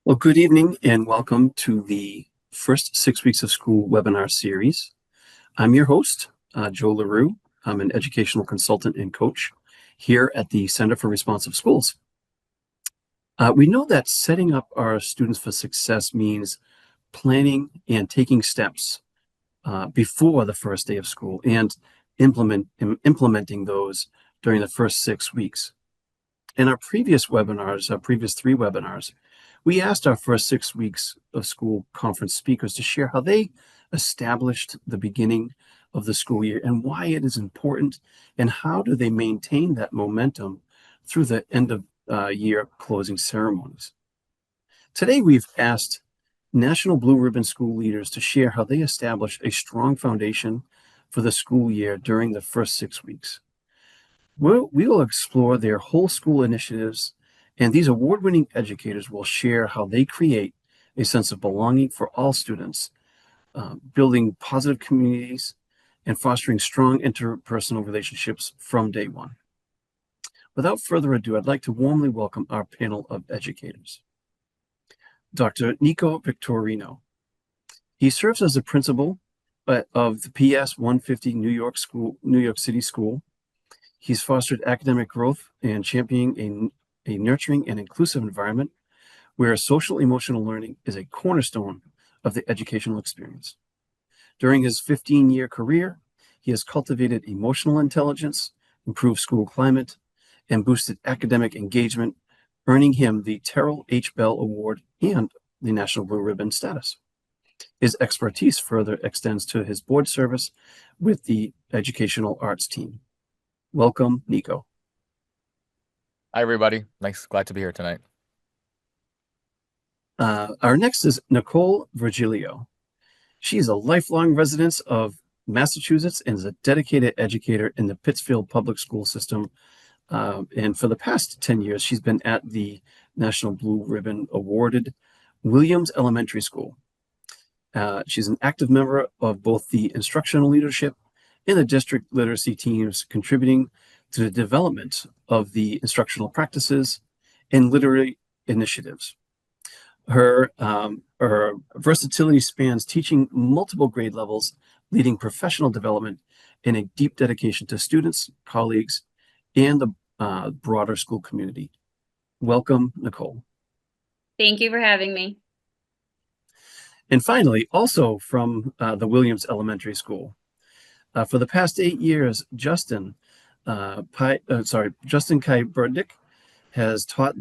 Well, good evening and welcome to the first 6 weeks of school webinar series. I'm your host, Joe LaRue. I'm an educational consultant and coach here at the Center for Responsive Schools. We know that setting up our students for success means planning and taking steps before the first day of school and implementing those during the first 6 weeks. In our previous webinars, our previous 3 webinars, we asked our first 6 weeks of school conference speakers to share how they established the beginning of the school year and why it is important, and how do they maintain that momentum through the end of year closing ceremonies. Today, we've asked National Blue Ribbon school leaders to share how they establish a strong foundation for the school year during the first 6 weeks. We will explore their whole school initiatives, and these award-winning educators will share how they create a sense of belonging for all students, building positive communities, and fostering strong interpersonal relationships from day one. Without further ado, I'd like to warmly welcome our panel of educators. Dr. Nico Victorino. He serves as the principal of the PS 150 New York City School. He's fostered academic growth and championing a nurturing and inclusive environment where social emotional learning is a cornerstone of the educational experience. During his 15-year career, he has cultivated emotional intelligence, improved school climate, and boosted academic engagement, earning him the Terrell H. Bell Award and the National Blue Ribbon status. His expertise further extends to his board service with the Educational Arts team. Welcome, Nico. Hi, everybody. Nice. Glad to be here tonight. Our next is Nicole Virgilio. She is a lifelong resident of Massachusetts and is a dedicated educator in the Pittsfield public school system. And for the past 10 years, she's been at the National Blue Ribbon awarded Williams Elementary School. She's an active member of both the instructional leadership and the district literacy teams, contributing to the development of the instructional practices and literary initiatives. Her versatility spans teaching multiple grade levels, leading professional development, and a deep dedication to students, colleagues, and the broader school community. Welcome, Nicole. Thank you for having me. And finally, also from the Williams Elementary School, for the past 8 years, Justin Kie-Burdick has taught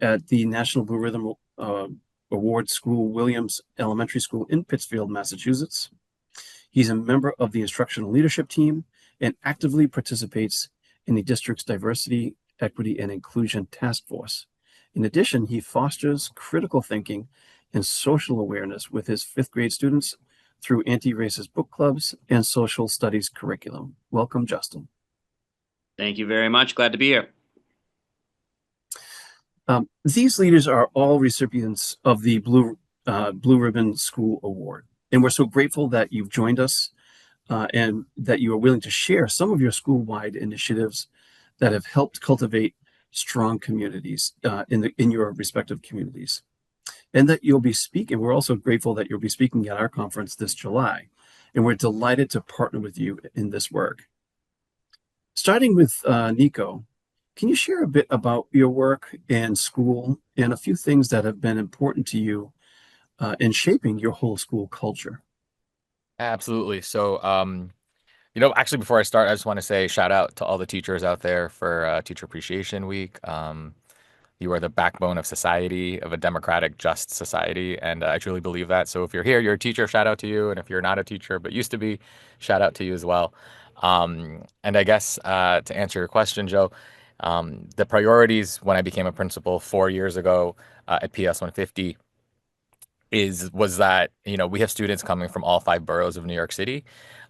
at the National Blue Ribbon Award School Williams Elementary School in Pittsfield, Massachusetts. He's a member of the instructional leadership team and actively participates in the district's diversity, equity, and inclusion task force. In addition, he fosters critical thinking and social awareness with his 5th grade students through anti-racist book clubs and social studies curriculum. Welcome, Justin. Thank you very much. Glad to be here. These leaders are all recipients of the Blue Ribbon School Award, and we're so grateful that you've joined us and that you are willing to share some of your school-wide initiatives that have helped cultivate strong communities in your respective communities. And that you'll be speaking. We're also grateful that you'll be speaking at our conference this July, and we're delighted to partner with you in this work. Starting with Nico, can you share a bit about your work and school and a few things that have been important to you in shaping your whole school culture? Absolutely. So, actually, before I start, I just want to say shout out to all the teachers out there for Teacher Appreciation Week. You are the backbone of society, of a democratic, just society, and I truly believe that. So if you're here, you're a teacher, shout out to you. And if you're not a teacher, but used to be, shout out to you as well. And I guess to answer your question, Joe, the priorities when I became a principal 4 years ago at PS 150 was that we have students coming from all 5 boroughs of New York City,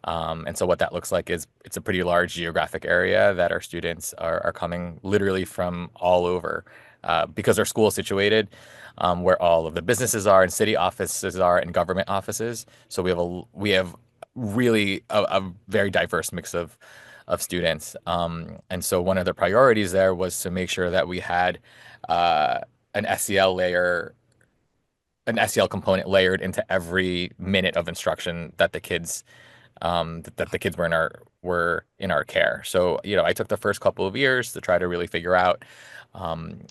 and so what that looks like is it's a pretty large geographic area that our students are coming literally from all over, because our school is situated where all of the businesses are and city offices are and government offices. So we have really a very diverse mix of students, and so one of the priorities there was to make sure that we had an SEL layer an SEL component layered into every minute of instruction that the kids were in our care. So, I took the first couple of years to try to really figure out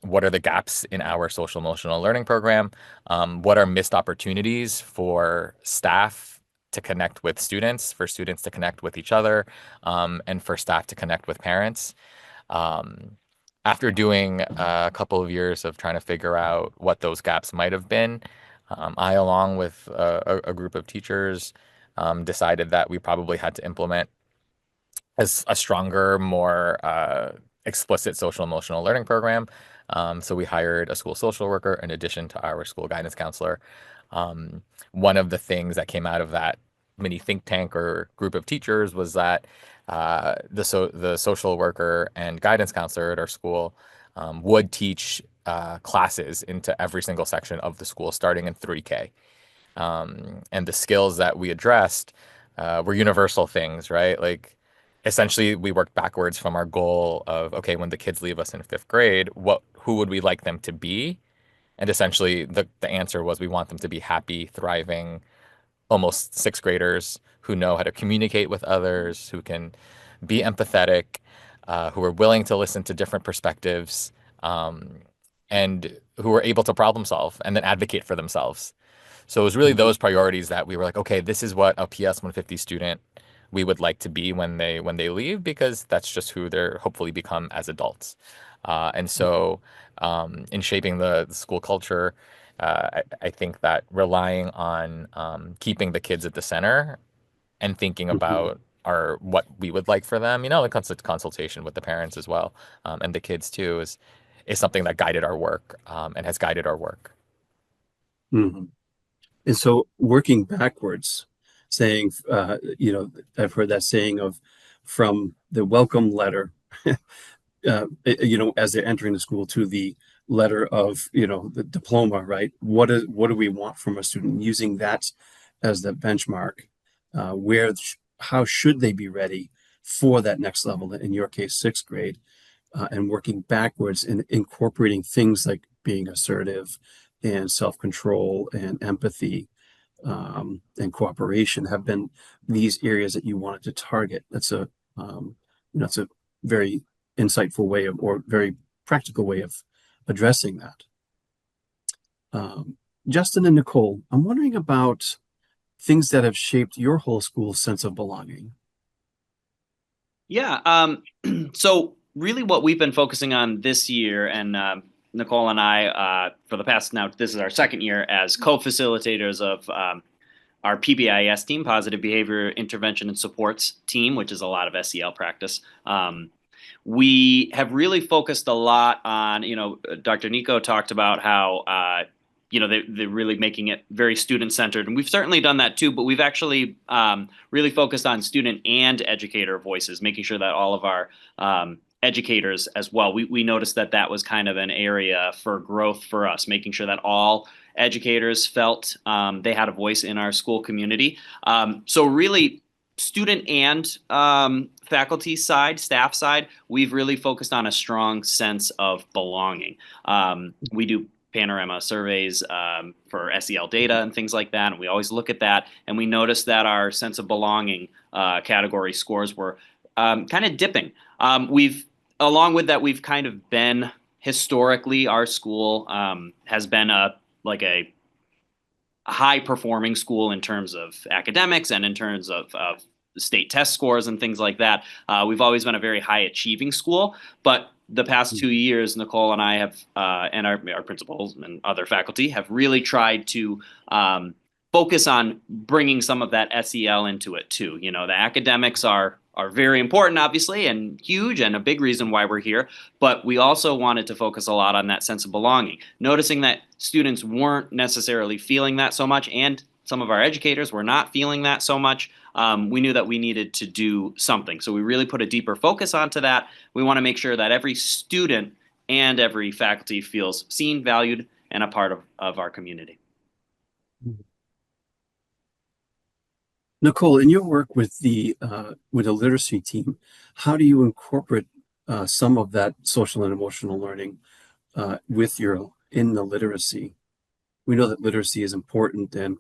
what are the gaps in our social emotional learning program, what are missed opportunities for staff to connect with students, for students to connect with each other, and for staff to connect with parents. Um, After doing a couple of years of trying to figure out what those gaps might have been, I, along with a group of teachers, decided that we probably had to implement as a stronger, more explicit social emotional learning program. So we hired a school social worker in addition to our school guidance counselor. One of the things that came out of that mini think tank or group of teachers was that the social worker and guidance counselor at our school would teach classes into every single section of the school starting in 3K. And the skills that we addressed were universal things, right? Like essentially we worked backwards from our goal of, okay, when the kids leave us in 5th grade, who would we like them to be? And essentially the answer was we want them to be happy, thriving, almost 6th graders who know how to communicate with others, who can be empathetic, who are willing to listen to different perspectives, and who are able to problem solve and then advocate for themselves. So it was really those priorities that we were like, okay, this is what a PS 150 student we would like to be when they leave, because that's just who they're hopefully become as adults. And so in shaping the school culture, I think that relying on keeping the kids at the center and thinking about what we would like for them, the consultation with the parents as well, and the kids too, is something that guided our work, and has guided our work. Mhm. And so working backwards, saying, I've heard that saying of from the welcome letter, as they're entering the school to the letter of, the diploma, right? What do we want from a student? Using that as the benchmark, how should they be ready for that next level? In your case, 6th grade, and working backwards and incorporating things like being assertive and self-control and empathy, and cooperation have been these areas that you wanted to target. That's a very insightful way of, or very practical way of addressing that. Justin and Nicole, I'm wondering about things that have shaped your whole school's sense of belonging. Yeah. So really what we've been focusing on this year, and Nicole and I, for the past, now this is our 2nd year as co-facilitators of our PBIS team, Positive Behavior Intervention and Supports team, which is a lot of SEL practice. We have really focused a lot on, Dr. Nico talked about how, they're really making it very student-centered. And we've certainly done that too, but we've actually really focused on student and educator voices, making sure that all of our educators as well. We noticed that was kind of an area for growth for us, making sure that all educators felt they had a voice in our school community. So really, student and faculty side, staff side, we've really focused on a strong sense of belonging. We do panorama surveys for SEL data and things like that, and we always look at that, and we noticed that our sense of belonging category scores were kind of dipping. Along with that, we've kind of been, historically, our school has been a high performing school in terms of academics and in terms of state test scores and things like that. We've always been a very high achieving school, but the past 2 years, Nicole and I have, and our principals and other faculty have really tried to focus on bringing some of that SEL into it too. The academics are very important, obviously, and huge, and a big reason why we're here. But we also wanted to focus a lot on that sense of belonging, noticing that students weren't necessarily feeling that so much, and some of our educators were not feeling that so much. We knew that we needed to do something. So we really put a deeper focus onto that. We want to make sure that every student and every faculty feels seen, valued, and a part of our community. Nicole, in your work with the literacy team, how do you incorporate some of that social and emotional learning in the literacy? we know that literacy is important, and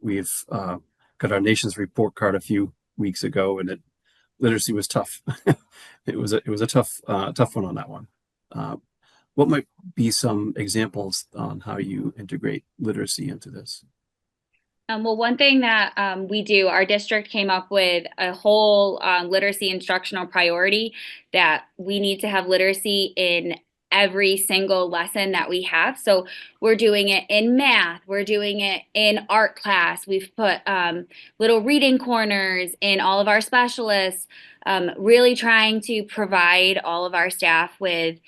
we've got our nation's report card a few weeks ago, and literacy was tough. It was a tough one on that one. Uh, what might be some examples on how you integrate literacy into this? Well, one thing that we do, our district came up with a whole literacy instructional priority that we need to have literacy in every single lesson that we have. So we're doing it in math, we're doing it in art class. We've put little reading corners in all of our specialists, really trying to provide all of our staff with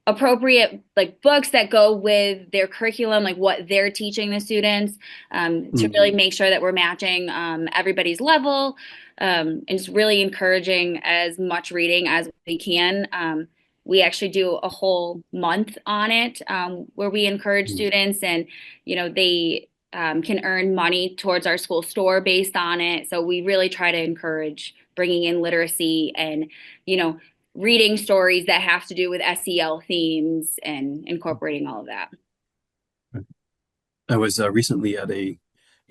appropriate like books that go with their curriculum, like what they're teaching the students, to really make sure that we're matching everybody's level, and just really encouraging as much reading as we can. We actually do a whole month on it, where we encourage students, and they can earn money towards our school store based on it. So we really try to encourage bringing in literacy and reading stories that have to do with SEL themes and incorporating all of that. I was recently at a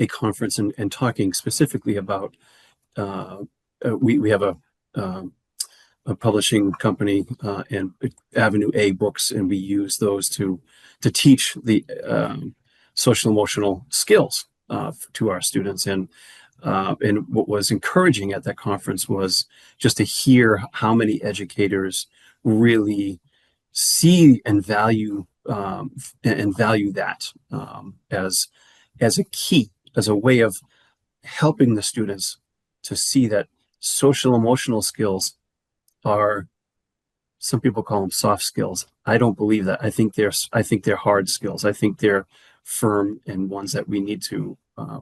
conference and talking specifically about we have a publishing company and Avenue A books, and we use those to teach the social emotional skills to our students. And what was encouraging at that conference was just to hear how many educators really see and value that as a key, as a way of helping the students to see that social emotional skills are, some people call them soft skills. I don't believe that. I think they're hard skills. I think they're firm and ones that we need to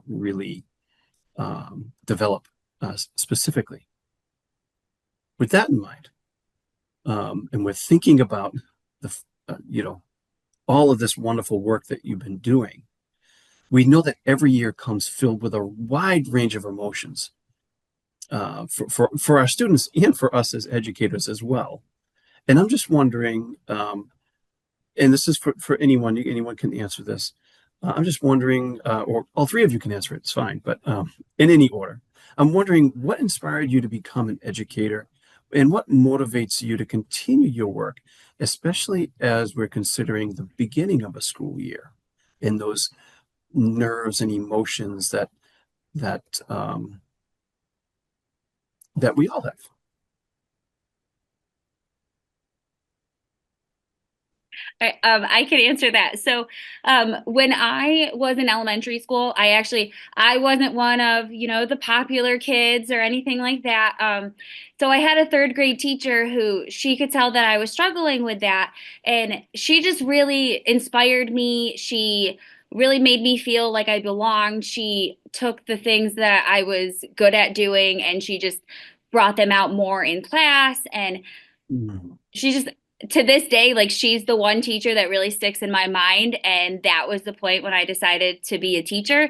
really develop specifically. With that in mind, and with thinking about the all of this wonderful work that you've been doing, we know that every year comes filled with a wide range of emotions for our students and for us as educators as well. And I'm just wondering, and this is for anyone can answer this. I'm just wondering, or all three of you can answer it, it's fine, but in any order. I'm wondering what inspired you to become an educator, and what motivates you to continue your work, especially as we're considering the beginning of a school year and those nerves and emotions that we all have. I can answer that. So when I was in elementary school, I wasn't one of, the popular kids or anything like that. So I had a third grade teacher who she could tell that I was struggling with that. And she just really inspired me. She really made me feel like I belonged. She took the things that I was good at doing and she just brought them out more in class. And she just, to this day, like she's the one teacher that really sticks in my mind. And that was the point when I decided to be a teacher,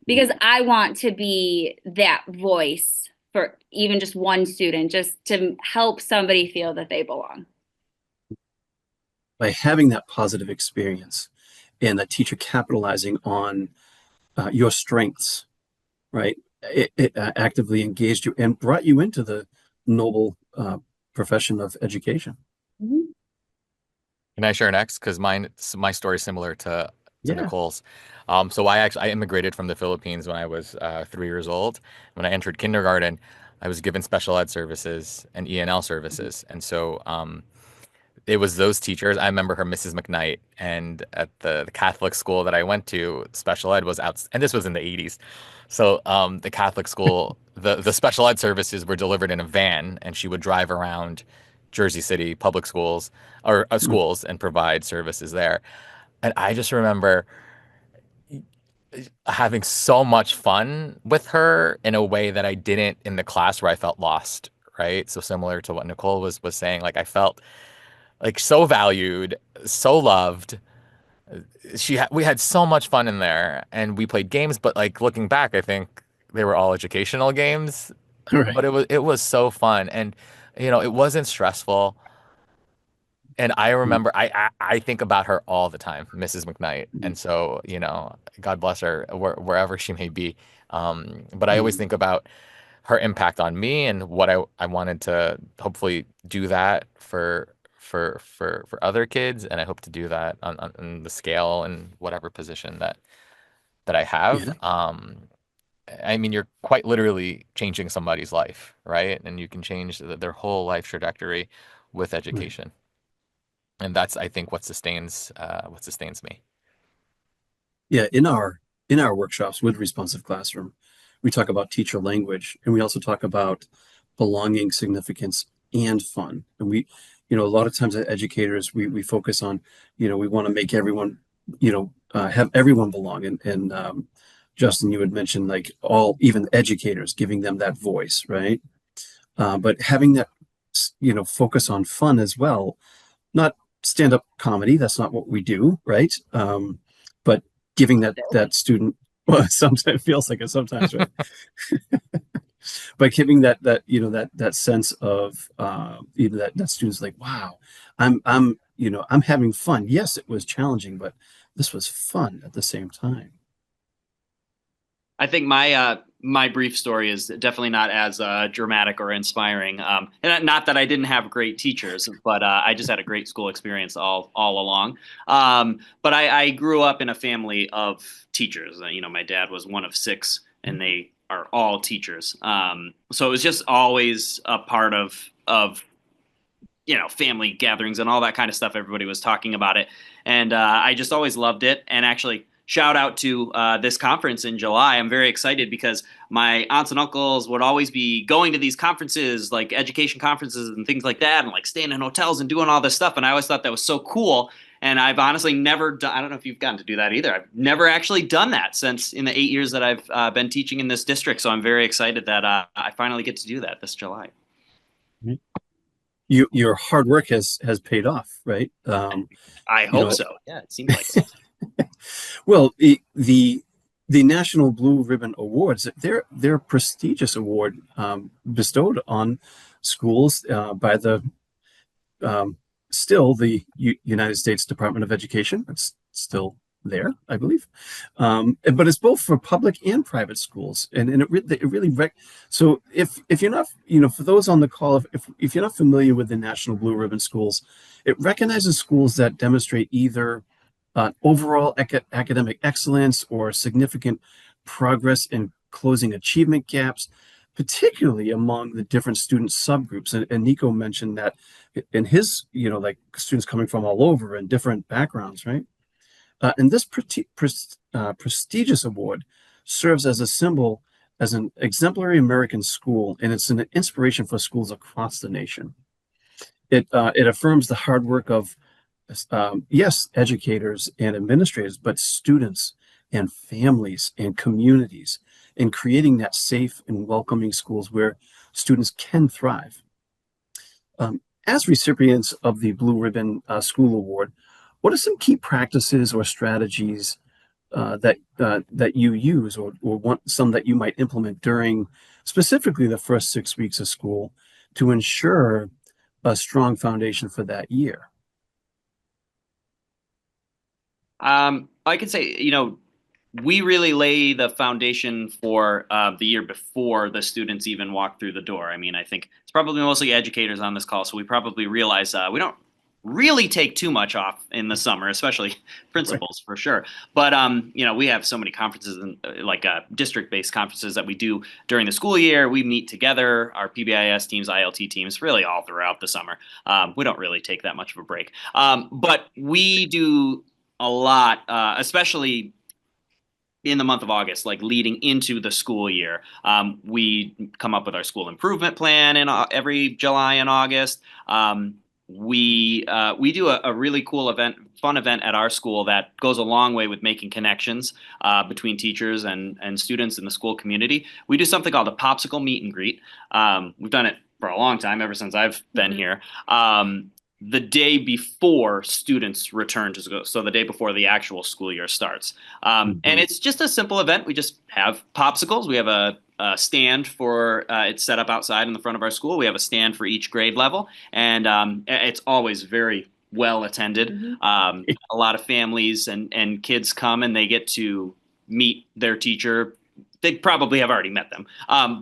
because I want to be that voice for even just one student, just to help somebody feel that they belong. By having that positive experience and the teacher capitalizing on your strengths, right? It actively engaged you and brought you into the noble profession of education. Can I share next? Because my story is similar to Nicole's. So I immigrated from the Philippines when I was 3 years old. When I entered kindergarten, I was given special ed services and ENL services. And so it was those teachers. I remember her, Mrs. McKnight, and at the Catholic school that I went to, special ed was out, and this was in the 80s. So the Catholic school, the special ed services were delivered in a van, and she would drive around Jersey City public schools or schools and provide services there. And I just remember having so much fun with her in a way that I didn't in the class where I felt lost, right? So similar to what Nicole was saying, like I felt like so valued, so loved. We had so much fun in there, and we played games, but like looking back, I think they were all educational games. Right. But it was so fun, and it wasn't stressful. And I remember, I think about her all the time, Mrs. McKnight. And so, God bless her wherever she may be. But I always think about her impact on me and what I wanted to hopefully do that for other kids. And I hope to do that on the scale and whatever position that I have. Yeah. I mean, you're quite literally changing somebody's life, right? And you can change their whole life trajectory with Right. education. And that's, I think, what sustains me. Yeah, in our workshops with Responsive Classroom, we talk about teacher language, and we also talk about belonging, significance, and fun. And a lot of times as educators, we focus on, we want to make everyone, have everyone belong. And Justin, you had mentioned like even educators, giving them that voice, right? But having that, focus on fun as well, not stand-up comedy. That's not what we do, right? But giving that student, well, sometimes it feels like it sometimes, right? But giving that sense of that student's like, wow, I'm having fun. Yes, it was challenging, but this was fun at the same time. I think my brief story is definitely not as dramatic or inspiring. And not that I didn't have great teachers, but I just had a great school experience all along. But I grew up in a family of teachers. My dad was one of six, and they are all teachers. So it was just always a part of family gatherings and all that kind of stuff. Everybody was talking about it, and I just always loved it. And actually, shout out to this conference in July. I'm very excited because my aunts and uncles would always be going to these conferences, like education conferences and things like that, and like staying in hotels and doing all this stuff. And I always thought that was so cool. And I've honestly never done, I don't know if you've gotten to do that either. I've never actually done that since in the 8 years that I've been teaching in this district. So I'm very excited that I finally get to do that this July. Your hard work has paid off, right? I hope so. Yeah, it seems like it. Well, the National Blue Ribbon Awards, they're a prestigious award bestowed on schools by the still the United States Department of Education. It's still there, I believe, but it's both for public and private schools, and it really so if you're not, for those on the call, if you're not familiar with the National Blue Ribbon schools, it recognizes schools that demonstrate either overall academic excellence or significant progress in closing achievement gaps, particularly among the different student subgroups. And Nico mentioned that in his, like students coming from all over and different backgrounds, right? And this prestigious award serves as a symbol, as an exemplary American school, and it's an inspiration for schools across the nation. It affirms the hard work of yes, educators and administrators, but students and families and communities in creating that safe and welcoming schools where students can thrive. As recipients of the Blue Ribbon School Award, what are some key practices or strategies that you use, or some that you might implement during specifically the first 6 weeks of school to ensure a strong foundation for that year? I could say, we really lay the foundation for the year before the students even walk through the door. I mean, I think it's probably mostly educators on this call, so we probably realize we don't really take too much off in the summer, especially principals, for sure. But we have so many conferences and like district-based conferences that we do during the school year. We meet together, our PBIS teams, ILT teams, really all throughout the summer. We don't really take that much of a break, but we do a lot, especially in the month of August, like leading into the school year. We come up with our school improvement plan in every July and August. We do a really cool fun event at our school that goes a long way with making connections between teachers and students in the school community. We do something called a popsicle meet and greet. We've done it for a long time, ever since I've been here. The day before students return to school, so the day before the actual school year starts. And it's just a simple event. We just have popsicles. We have a stand for it's set up outside in the front of our school. We have a stand for each grade level, and it's always very, well attended. A lot of families and kids come and they get to meet their teacher. They probably have already met them,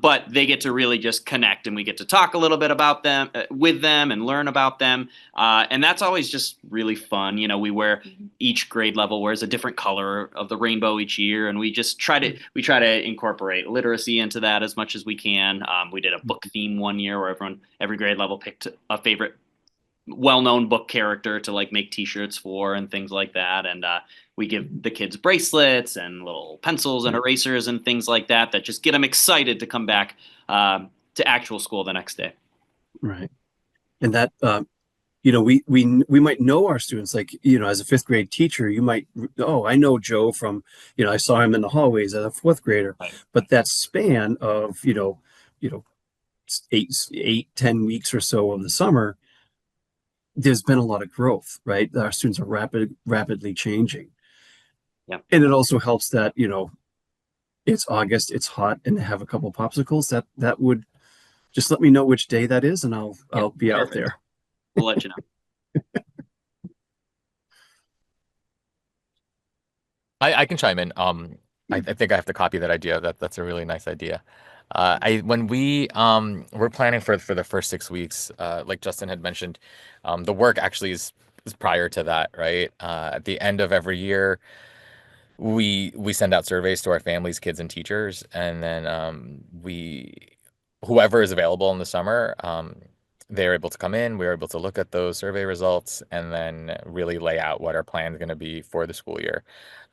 but they get to really just connect, and we get to talk a little bit about them, with them, and learn about them. And that's always just really fun. You know, each grade level wears a different color of the rainbow each year, and we try to incorporate literacy into that as much as we can. We did a book theme one year where every grade level picked a favorite well-known book character to like make t-shirts for and things like that. And we give the kids bracelets and little pencils and erasers and things like that just get them excited to come back to actual school the next day. Right. And that, we might know our students, like, as a fifth grade teacher, you might, I know Joe from, I saw him in the hallways as a fourth grader, but that span of, 10 weeks or so of the summer, there's been a lot of growth, right? Our students are rapidly changing. Yeah. And it also helps that, it's August, it's hot, and they have a couple popsicles. That would just let me know which day that is, and I'll be out there. We'll let you know. I can chime in. I think I have to copy that idea. That's a really nice idea. When we we're planning for the first 6 weeks, like Justin had mentioned, the work actually is prior to that, right? At the end of every year, we send out surveys to our families, kids, and teachers, and then whoever is available in the summer, they're able to come in. We're able to look at those survey results and then really lay out what our plan is going to be for the school year.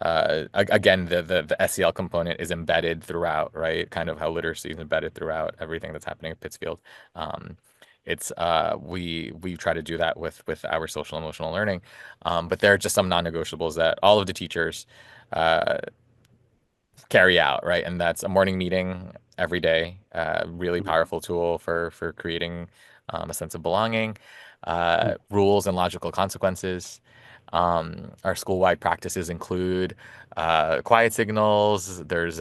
Again, the SEL component is embedded throughout, right? Kind of how literacy is embedded throughout everything that's happening at Pittsfield. We try to do that with our social emotional learning, but there are just some non-negotiables that all of the teachers carry out, right? And that's a morning meeting every day, really powerful tool for creating a sense of belonging, rules and logical consequences. Our school-wide practices include quiet signals. There's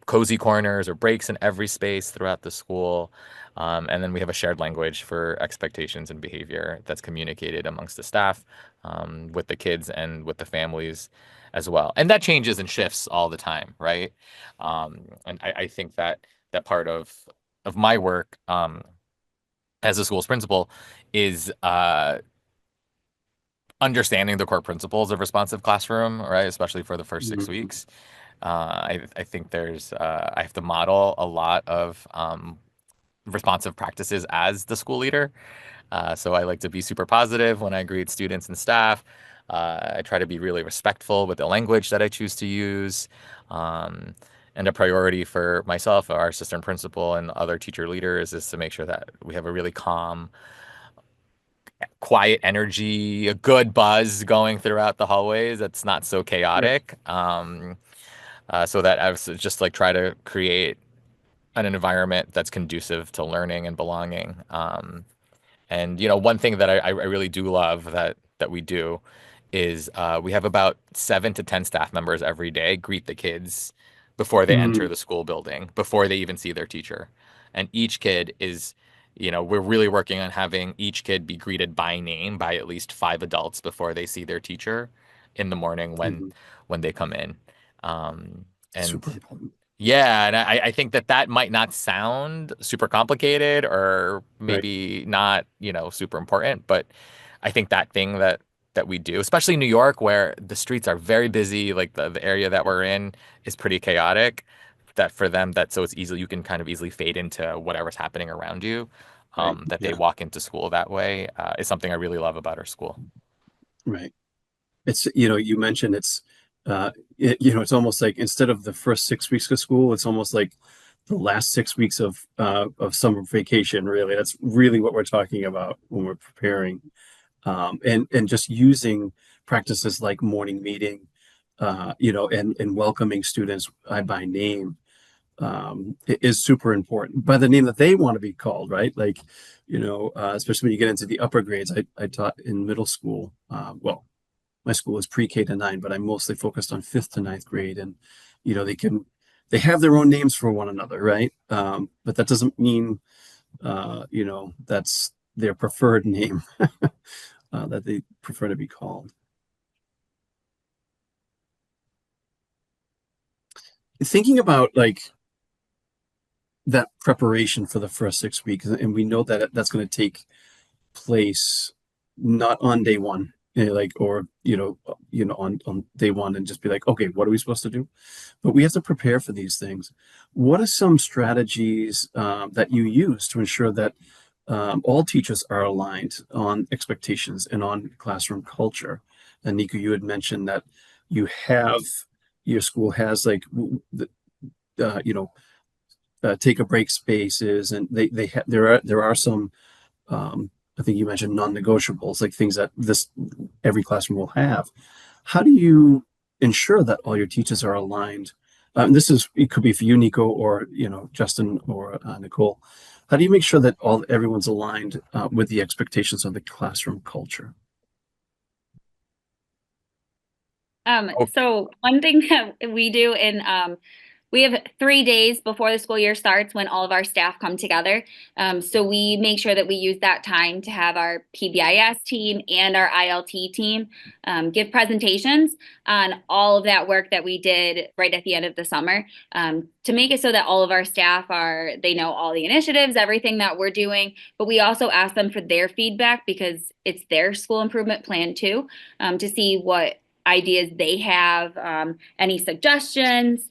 cozy corners or breaks in every space throughout the school. And then we have a shared language for expectations and behavior that's communicated amongst the staff, with the kids and with the families as well. And that changes and shifts all the time, right? And I think that part of my work as a school's principal is understanding the core principles of responsive classroom, right? Especially for the first 6 weeks. I think I have to model a lot of responsive practices as the school leader. So I like to be super positive when I greet students and staff. I try to be really respectful with the language that I choose to use. And a priority for myself, our assistant principal, and other teacher leaders is to make sure that we have a really calm, quiet energy, a good buzz going throughout the hallways that's not so chaotic. So that I was just like try to create an environment that's conducive to learning and belonging. And one thing that I really do love that we do is we have about 7 to 10 staff members every day greet the kids before they enter the school building, before they even see their teacher. And each kid is, we're really working on having each kid be greeted by name by at least 5 adults before they see their teacher in the morning when they come in. And super important. Yeah, and I think that might not sound super complicated or maybe not, super important, but I think that thing that we do, especially New York, where the streets are very busy, like the area that we're in is pretty chaotic, that for them, so it's easily, you can kind of easily fade into whatever's happening around you, they walk into school that way, is something I really love about our school. Right. It's, you mentioned it's, it's almost like instead of the first 6 weeks of school, it's almost like the last 6 weeks of summer vacation. Really, that's really what we're talking about when we're preparing, and just using practices like morning meeting, and welcoming students by name, is super important, by the name that they want to be called, right? Like, especially when you get into the upper grades. I taught in middle school. Well, my school is pre-K to 9, but I'm mostly focused on 5th to 9th grade. And, they have their own names for one another, right? But that doesn't mean, that's their preferred name, that they prefer to be called. Thinking about like that preparation for the first 6 weeks, and we know that that's going to take place not on day one, like, or on day one and just be like, okay, what are we supposed to do? But we have to prepare for these things. What are some strategies that you use to ensure that all teachers are aligned on expectations and on classroom culture? And Nico, you had mentioned that your school has like take a break spaces, and there are some I think you mentioned non-negotiables, like things that every classroom will have. How do you ensure that all your teachers are aligned? It could be for you, Nico, or Justin, or Nicole. How do you make sure that everyone's aligned with the expectations of the classroom culture? So one thing that we do we have 3 days before the school year starts when all of our staff come together. So we make sure that we use that time to have our PBIS team and our ILT team give presentations on all of that work that we did right at the end of the summer, to make it so that all of our staff they know all the initiatives, everything that we're doing. But we also ask them for their feedback because it's their school improvement plan too, to see what ideas they have, any suggestions.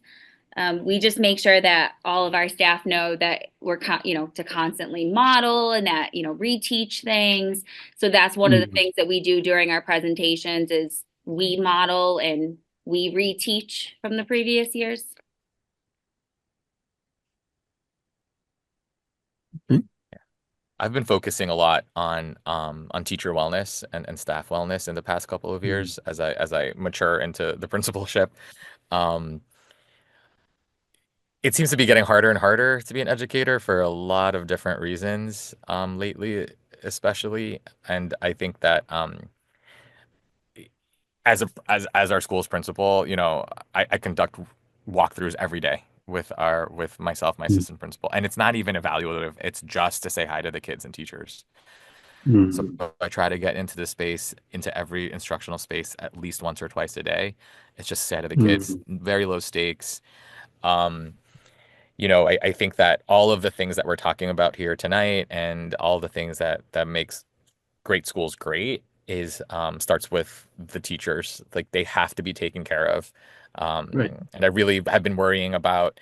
We just make sure that all of our staff know that we're, to constantly model and that, reteach things. So that's one of the things that we do during our presentations is we model and we reteach from the previous years. I've been focusing a lot on teacher wellness and staff wellness in the past couple of years as I mature into the principalship. It seems to be getting harder and harder to be an educator for a lot of different reasons lately, especially. And I think that as our school's principal, I conduct walkthroughs every day with myself, my assistant principal, and it's not even evaluative. It's just to say hi to the kids and teachers. So I try to get into the space, into every instructional space at least once or twice a day. It's just say hi to the kids, very low stakes. I think that all of the things that we're talking about here tonight and all the things that makes great schools great is starts with the teachers. Like they have to be taken care of. Right. And I really have been worrying about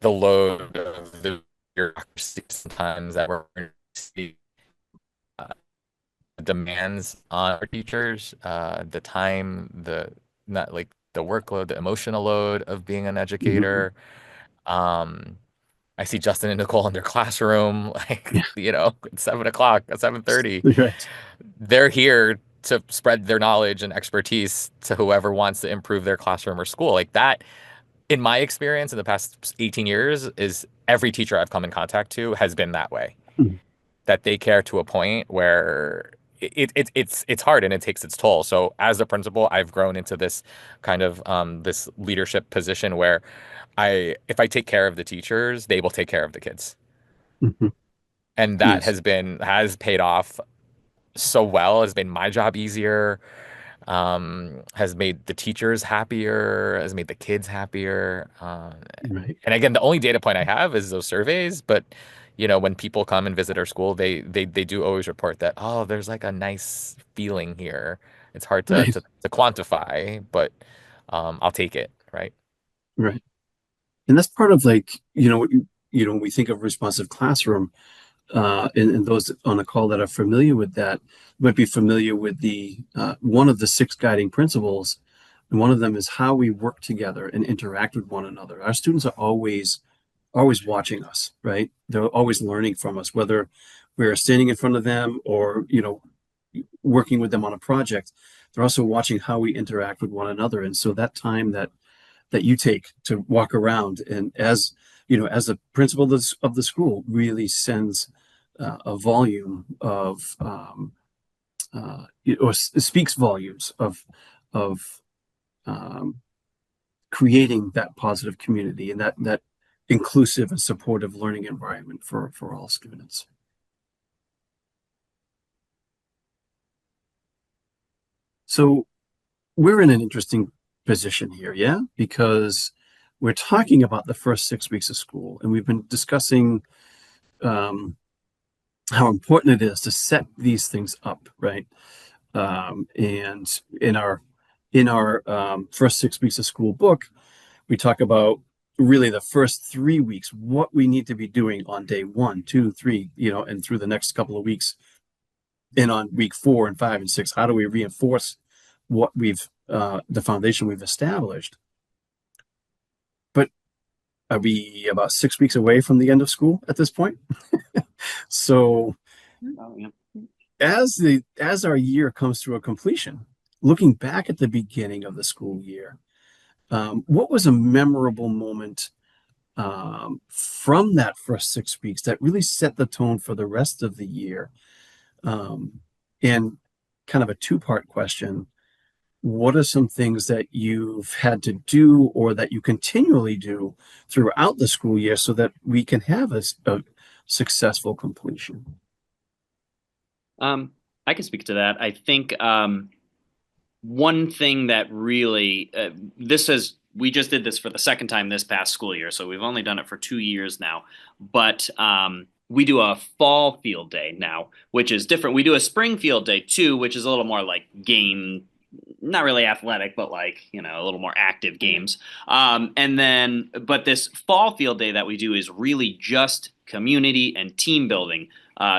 the load of the bureaucracy sometimes that we're seeing, demands on our teachers, the time, not like the workload, the emotional load of being an educator. I see Justin and Nicole in their classroom, like, at 7 o'clock, at 7:30. Right. They're here to spread their knowledge and expertise to whoever wants to improve their classroom or school. Like that, in my experience in the past 18 years, is every teacher I've come in contact to has been that way. That they care to a point where it's hard and it takes its toll. So as a principal, I've grown into this kind of this leadership position where if I take care of the teachers, they will take care of the kids. And that Yes. has paid off so well, has made my job easier, has made the teachers happier, has made the kids happier. Right. And again, the only data point I have is those surveys, but when people come and visit our school, they do always report that, oh, there's like a nice feeling here. It's hard to Right. to quantify, but I'll take it, right? Right. And that's part of like, when we think of responsive classroom, and those on the call that are familiar with that might be familiar with the one of the 6 guiding principles. And one of them is how we work together and interact with one another. Our students are always watching us, right? They're always learning from us, whether we're standing in front of them or, working with them on a project. They're also watching how we interact with one another. And so that time that you take to walk around, and as as a principal of the school, really sends a volume of or speaks volumes of creating that positive community and that inclusive and supportive learning environment for all students. So we're in an interesting position here, yeah, because we're talking about the first 6 weeks of school, and we've been discussing um, how important it is to set these things up, right? And in our first 6 weeks of school book, we talk about really the first 3 weeks, what we need to be doing on day 1, 2, 3, and through the next couple of weeks, and on week 4 and 5 and 6, how do we reinforce what the foundation we've established? But are we about 6 weeks away from the end of school at this point? So Oh, yeah. as our year comes to a completion, looking back at the beginning of the school year, what was a memorable moment from that first 6 weeks that really set the tone for the rest of the year? And kind of a two-part question. What are some things that you've had to do or that you continually do throughout the school year so that we can have a successful completion? I can speak to that. I think one thing that really we just did this for the second time this past school year, so we've only done it for 2 years now. But we do a fall field day now, which is different. We do a spring field day too, which is a little more like game, not really athletic, but like, a little more active games. But this fall field day that we do is really just community and team building.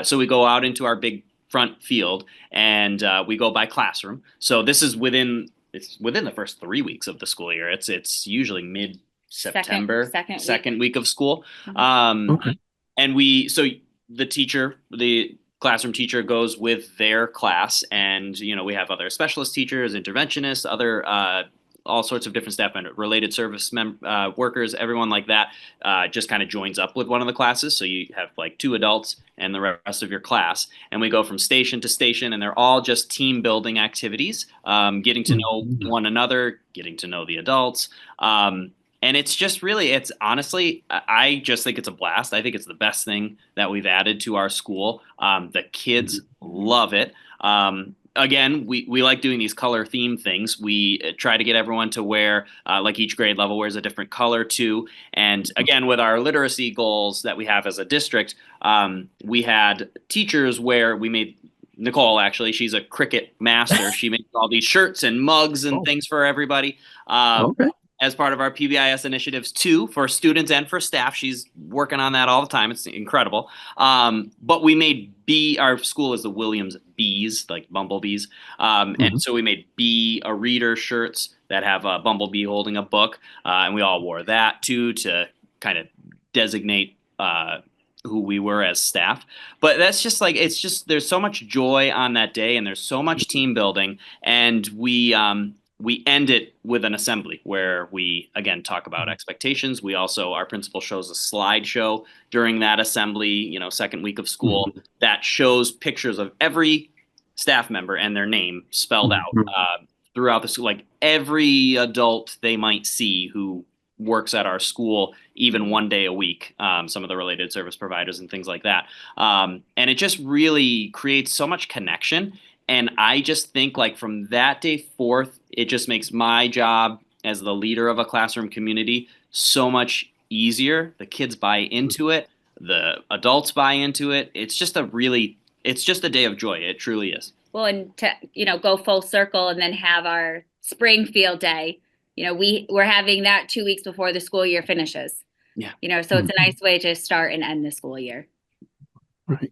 So we go out into our big front field and we go by classroom. So this is within the first 3 weeks of the school year. It's usually mid-September, second week of school. Okay. And the classroom teacher goes with their class, and we have other specialist teachers, interventionists, other all sorts of different staff and related service workers, everyone like that just kind of joins up with one of the classes. So you have like 2 adults and the rest of your class, and we go from station to station, and they're all just team building activities, getting to know one another, getting to know the adults. And it's just really, it's honestly, I just think it's a blast. I think it's the best thing that we've added to our school. The kids love it. Again, we like doing these color theme things. We try to get everyone to wear, like each grade level wears a different color too. And again, with our literacy goals that we have as a district, we had teachers where we made Nicole, actually, she's a cricket master. She made all these shirts and mugs and things for everybody. Okay. As part of our PBIS initiatives too, for students and for staff. She's working on that all the time. It's incredible. But we made our school is the Williams Bees, like bumblebees. And so we made a reader shirts that have a bumblebee holding a book. And we all wore that too, to kind of designate who we were as staff. But that's just like, there's so much joy on that day, and there's so much team building. And we end it with an assembly where we, again, talk about expectations. Our principal shows a slideshow during that assembly, second week of school, that shows pictures of every staff member and their name spelled out throughout the school, like every adult they might see who works at our school, even one day a week, some of the related service providers and things like that. And it just really creates so much connection. And I just think, like, from that day forth, it just makes my job as the leader of a classroom community so much easier. The kids buy into it. The adults buy into it. It's just a day of joy. It truly is. Well, and to, go full circle and then have our spring field day, we're having that 2 weeks before the school year finishes. Yeah. So it's a nice way to start and end the school year. Right.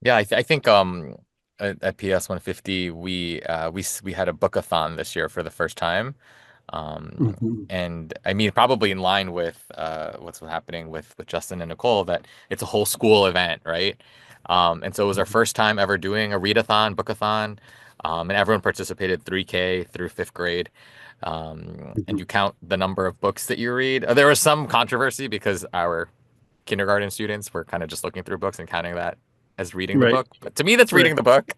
Yeah, I think at PS 150 we had a bookathon this year for the first time, and I mean, probably in line with what's happening with Justin and Nicole, that it's a whole school event, right? And so it was our first time ever doing a readathon, bookathon, and everyone participated 3K through 5th grade. And you count the number of books that you read. There was some controversy because our kindergarten students were kind of just looking through books and counting that as reading the book. But to me, that's reading the book.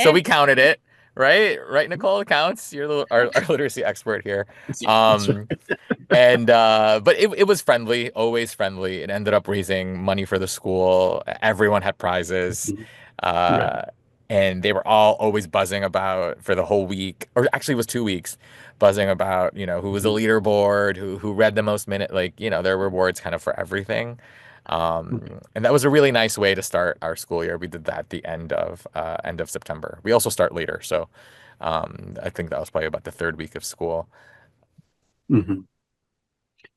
So we counted it, right? Right, Nicole? It counts. You're our literacy expert here. And but it was friendly, always friendly. It ended up raising money for the school. Everyone had prizes. and they were all always buzzing about for the whole week, or actually it was 2 weeks, buzzing about, who was the Mhm. leaderboard, who read the most minute, like, there were rewards kind of for everything. Right. And that was a really nice way to start our school year. We did that at the end of September. We also start later, so I think that was probably about the third week of school. Mhm.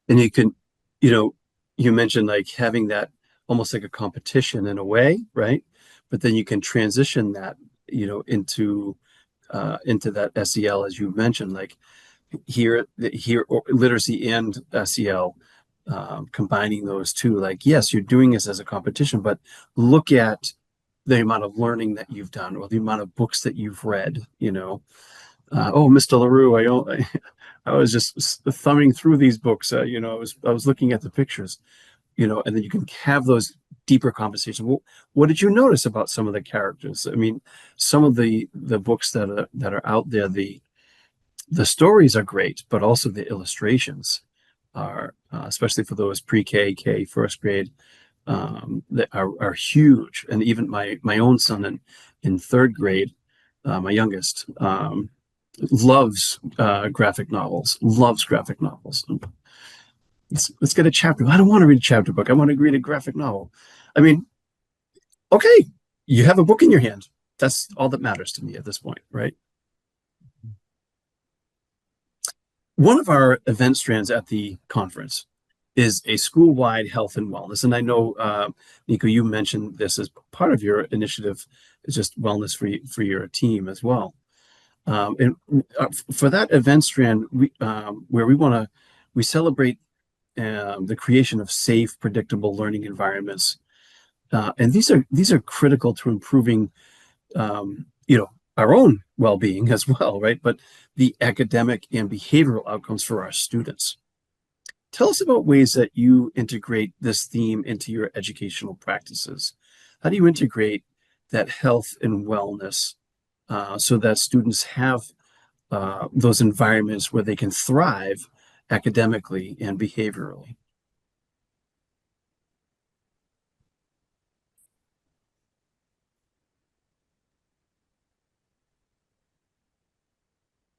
And you can, you know, you mentioned like having that almost like a competition in a way, right? But then you can transition that, into that SEL as you mentioned, like here or literacy and SEL, combining those two. Like, yes, you're doing this as a competition, but look at the amount of learning that you've done or the amount of books that you've read. Oh, Mr. LaRue, I was just thumbing through these books. I was looking at the pictures, and then you can have those deeper conversations. Well, what did you notice about some of the characters? I mean, some of the books that are out there, the stories are great, but also the illustrations are, especially for those pre-K, first grade, that are huge. And even my own son in third grade, my youngest, loves graphic novels. Loves graphic novels. Let's get a chapter. I don't want to read a chapter book. I want to read a graphic novel. I mean, okay, you have a book in your hand. That's all that matters to me at this point, right? One of our event strands at the conference is a school-wide health and wellness. And I know, Nico, you mentioned this as part of your initiative, is just wellness for your team as well. And for that event strand, where we celebrate the creation of safe, predictable learning environments, and these are critical to improving, our own well-being as well, right? But the academic and behavioral outcomes for our students. Tell us about ways that you integrate this theme into your educational practices. How do you integrate that health and wellness, so that students have those environments where they can thrive academically and behaviorally?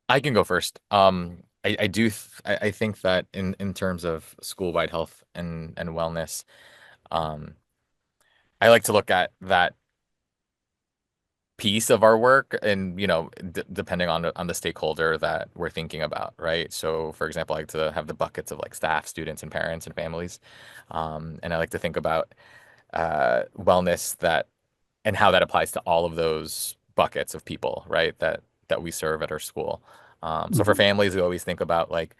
I can go first. I think that in terms of school-wide health and wellness, um, I like to look at that piece of our work and depending on the stakeholder that we're thinking about, right? So for example, I like to have the buckets of like staff, students, and parents and families, and I like to think about wellness that and how that applies to all of those buckets of people, right? That we serve at our school. So for Mhm. families, we always think about like,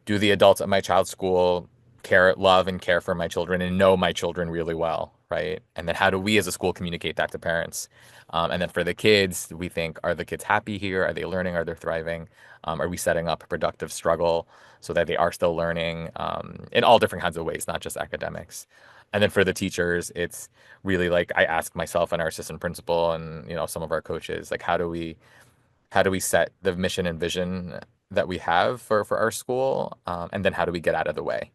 do the adults at my child's school love and care for my children and know my children really well, right? And then how do we as a school communicate that to parents? And then for the kids, we think, are the kids happy here? Are they learning? Are they thriving? Are we setting up a productive struggle so that they are still learning, in all different kinds of ways, not just academics? And then for the teachers, it's really like I ask myself and our assistant principal and some of our coaches, like how do we set the mission and vision that we have for our school, and then how do we get out of the way,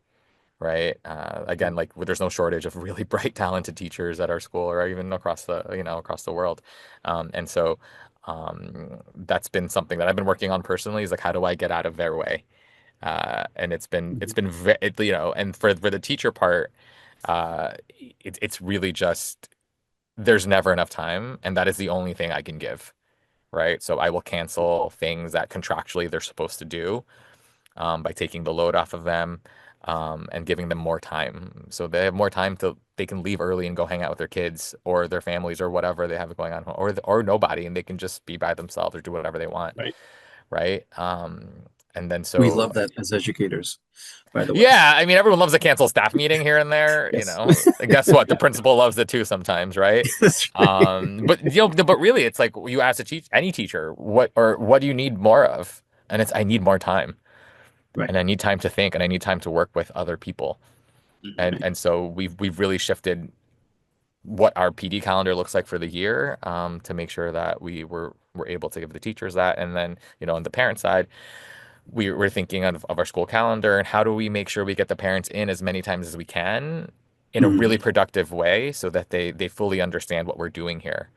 right? Again, like there's no shortage of really bright, talented teachers at our school or even across the world, and so that's been something that I've been working on personally. Is like how do I get out of their way? And and for the teacher part, it's really just there's never enough time, and that is the only thing I can give, right? So I will cancel things that contractually they're supposed to do, by taking the load off of them, and giving them more time. So they have more time to they can leave early and go hang out with their kids or their families or whatever they have going on, or nobody, and they can just be by themselves or do whatever they want, Right. right? And then We so love that as educators, by the way. yeah, I mean everyone loves a cancel staff meeting here and there, Yes. And guess what? The principal loves it too sometimes, right? That's right. But really, it's like you ask any teacher, what do you need more of? And it's I need more time, Right. and I need time to think, and I need time to work with other people, Mhm. and Right. and so we've really shifted what our PD calendar looks like for the year, to make sure that we're able to give the teachers that, and then on the parent side, we're thinking of our school calendar and how do we make sure we get the parents in as many times as we can in a really Mhm. productive way so that they fully understand what we're doing here,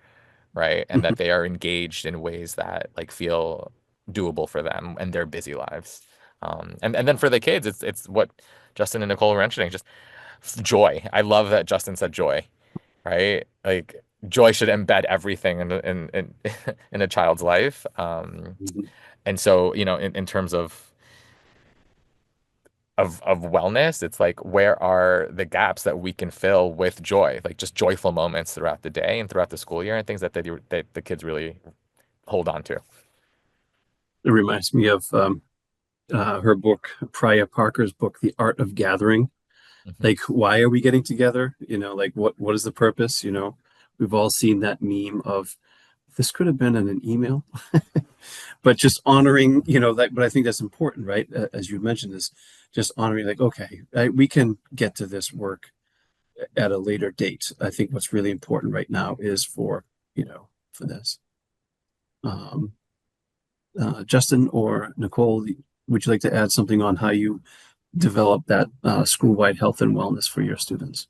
right? And that they are engaged in ways that like feel doable for them and their busy lives. And then for the kids, it's what Justin and Nicole were mentioning, just joy. I love that Justin said joy, right? Like joy should embed everything in in a child's life. And so, you know, in terms of wellness, it's like where are the gaps that we can fill with joy, like just joyful moments throughout the day and throughout the school year, and things that the kids really hold on to. It reminds me of her book, Priya Parker's book, The Art of Gathering. Like, why are we getting together? You know, like what is the purpose? You know, we've all seen that meme of this could have been in an email, but just honoring, you know, that. But I think that's important, right? As you mentioned, is just honoring, like, okay, we can get to this work at a later date. I think what's really important right now is for, you know, for this. Justin or Nicole, would you like to add something on how you develop that school-wide health and wellness for your students?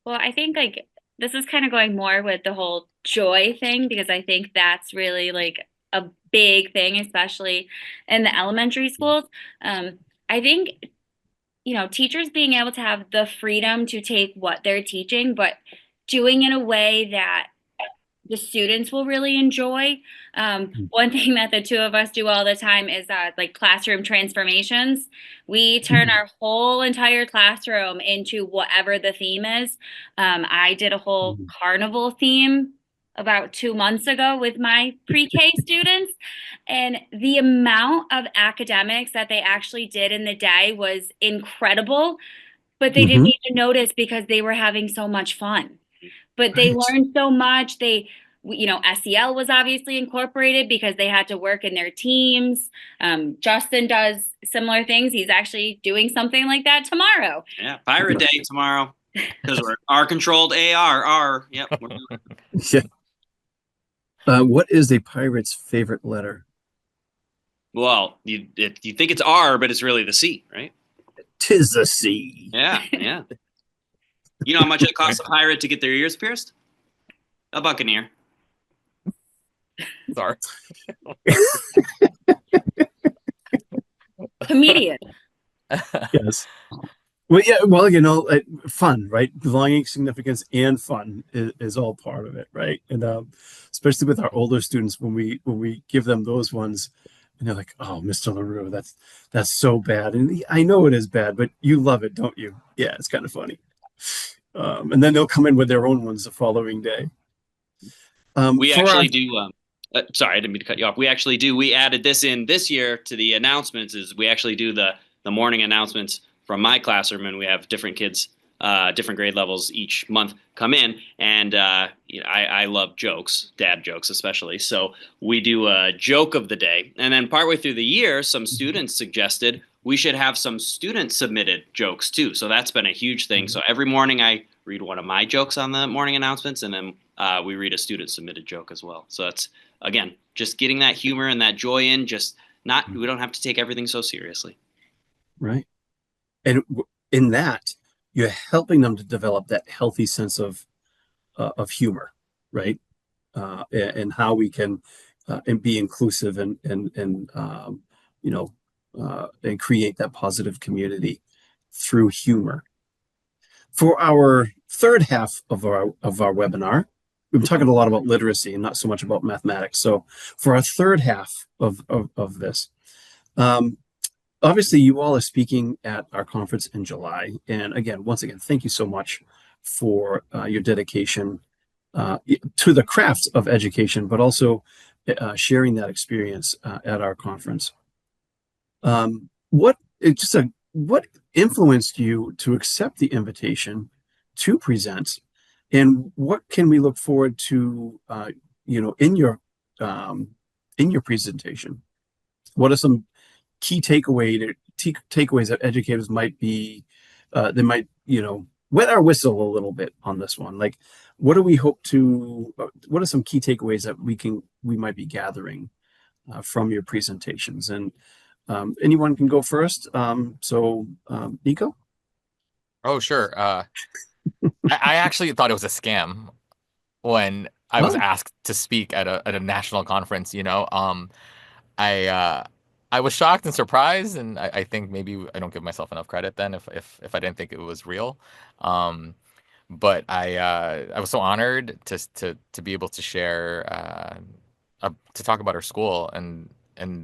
Well, I think like this is kind of going more with the whole joy thing because I think that's really like a big thing, especially in the elementary schools. I think, you know, teachers being able to have the freedom to take what they're teaching, but doing in a way that the students will really enjoy. One thing that the two of us do all the time is like classroom transformations. We turn our whole entire classroom into whatever the theme is. I did a whole carnival theme about 2 months ago with my pre-K students, and the amount of academics that they actually did in the day was incredible, but they didn't even notice because they were having so much fun. But they learned so much. You know, SEL was obviously incorporated because they had to work in their teams. Justin does similar things. He's actually doing something like that tomorrow. Yeah, Pirate Day tomorrow because we're R-controlled AR. Yep. Yeah. What is a pirate's favorite letter? Well, you think it's R, but it's really the C, right? 'Tis a C. Yeah. You know how much it costs a pirate to get their ears pierced? A buccaneer. Sorry. Comedian. Yes. Well, yeah. Well, you know, fun, right? Belonging, significance, and fun is all part of it, right? And especially with our older students, when we give them those ones, and they're like, "Oh, Mr. LaRue, that's so bad," and I know it is bad, but you love it, don't you? Yeah, it's kind of funny. And then they'll come in with their own ones the following day. We actually do. Sorry, I didn't mean to cut you off. We actually do. We added this in this year to the announcements. Is we actually do the morning announcements from my classroom, and we have different kids, different grade levels each month come in. And you know, I love jokes, dad jokes especially. So we do a joke of the day, and then partway through the year, some students suggested we should have some student submitted jokes too. So that's been a huge thing. So every morning I read one of my jokes on the morning announcements, and then we read a student submitted joke as well. So that's, again, just getting that humor and that joy in, just we don't have to take everything so seriously. Right. And in that, you're helping them to develop that healthy sense of humor, right? And how we can and be inclusive and you know, and create that positive community through humor. For our third half of our webinar, we've been talking a lot about literacy and not so much about mathematics. So for our third half of this, obviously you all are speaking at our conference in July. And again, once again, thank you so much for your dedication to the craft of education, but also sharing that experience at our conference. What influenced you to accept the invitation to present, and what can we look forward to, you know, in your presentation? What are some key takeaways that educators might be, they might, you know, wet our whistle a little bit on this one? Like, what do we hope to? What are some key takeaways that we might be gathering from your presentations? And anyone can go first. Nico? Oh, sure. I actually thought it was a scam when I was Oh, asked to speak at a national conference, you know. I I was shocked and surprised, and I think maybe I don't give myself enough credit then if I didn't think it was real. Um, but I was so honored to be able to share to talk about our school and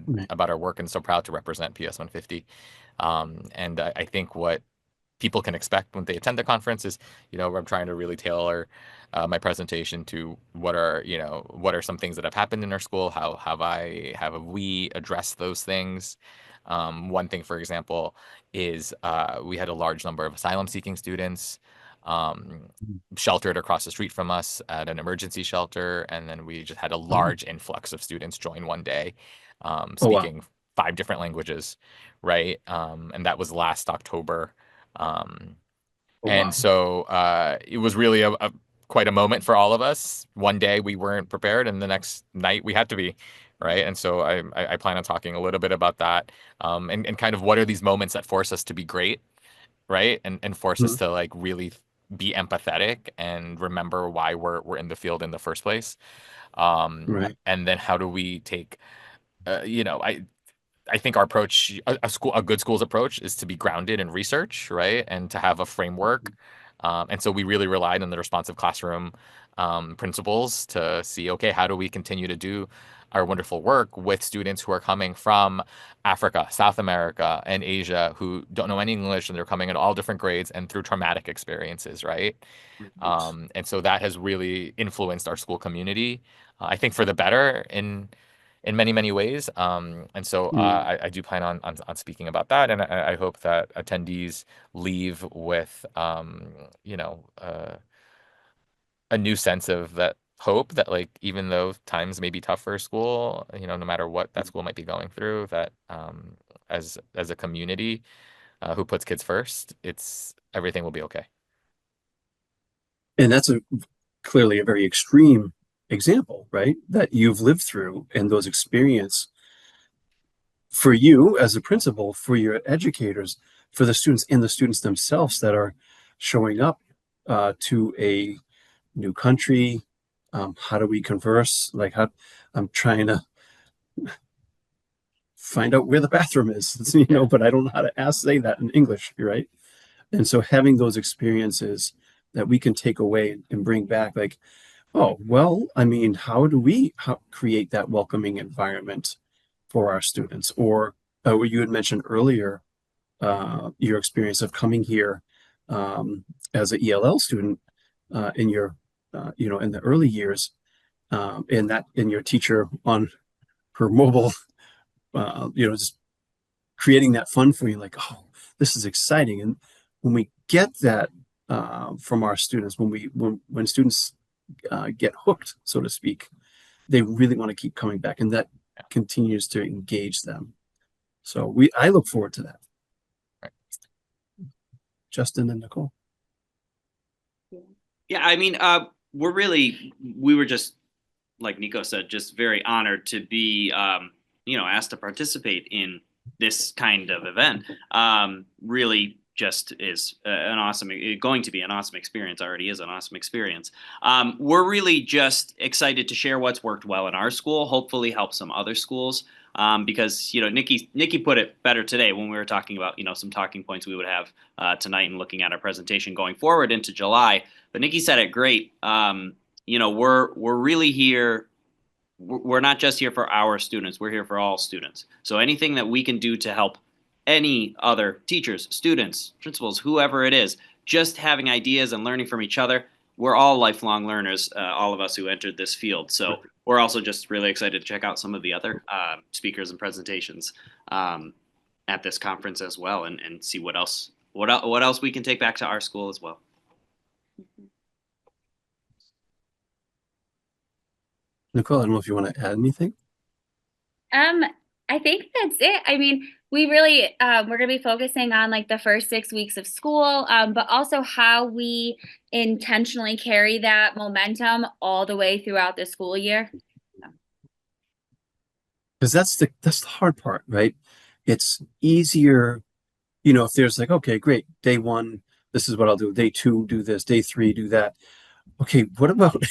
right. about our work, and so proud to represent PS 150. And I think what people can expect when they attend the conference is, you know, I'm trying to really tailor my presentation to what are some things that have happened in our school, how have we addressed those things. One thing, for example, is we had a large number of asylum-seeking students um, sheltered across the street from us at an emergency shelter, and then we just had a Oh, large influx of students join one day, oh wow. speaking 5 different languages, right? And that was last October. Um, Oh and wow. so it was really quite a moment for all of us. One day we weren't prepared, and the next night we had to be, right? And so I plan on talking a little bit about that, and kind of what are these moments that force us to be great, right? And force us Mhm. to like really be empathetic and remember why we're in the field in the first place. Right. And then how do we take, I think our approach, a good school's approach, is to be grounded in research, right, and to have a framework. And so we really relied on the responsive classroom principles to see, okay, how do we continue to do our wonderful work with students who are coming from Africa, South America, and Asia who don't know any English, and they're coming in all different grades and through traumatic experiences, right? Right. And so that has really influenced our school community, I think for the better in many many ways. And so Mm. I do plan on speaking about that, and I hope that attendees leave with a new sense of that hope that, like, even though times may be tough for a school, no matter what that school might be going through, that as a community who puts kids first, it's everything will be okay. And that's clearly a very extreme example, right? That you've lived through and those experience for you as a principal, for your educators, for the students and the students themselves that are showing up to a new country. How do we converse? Like how I'm trying to find out where the bathroom is, Yeah. but I don't know how to say that in English, right? And so having those experiences that we can take away and bring back, like, oh, well, I mean, how do we create that welcoming environment for our students? Or what you had mentioned earlier, your experience of coming here as an ELL student in your, in the early years, and your teacher on her mobile, just creating that fun for you, like, oh, this is exciting. And when we get that from our students, when students get hooked, so to speak, they really want to keep coming back, and that continues to engage them. So I look forward to that. Right. Justin and Nicole. Yeah, I mean, we were just, like Nico said, just very honored to be, asked to participate in this kind of event. Really just is going to be an awesome experience, already is an awesome experience. We're really just excited to share what's worked well in our school, hopefully help some other schools. Because Nikki put it better today when we were talking about some talking points we would have tonight and looking at our presentation going forward into July. But Nikki said it great. We're really here. We're not just here for our students. We're here for all students. So anything that we can do to help any other teachers, students, principals, whoever it is, just having ideas and learning from each other. We're all lifelong learners, all of us who entered this field. So we're also just really excited to check out some of the other speakers and presentations at this conference as well, and see what else we can take back to our school as well. Nicole, I don't know if you want to add anything. I think that's it. I mean, we really we're going to be focusing on like the first 6 weeks of school, but also how we intentionally carry that momentum all the way throughout the school year. Because that's the hard part, right? It's easier, if there's like, okay, great, day one, this is what I'll do. Day two, do this. Day three, do that. Okay, what about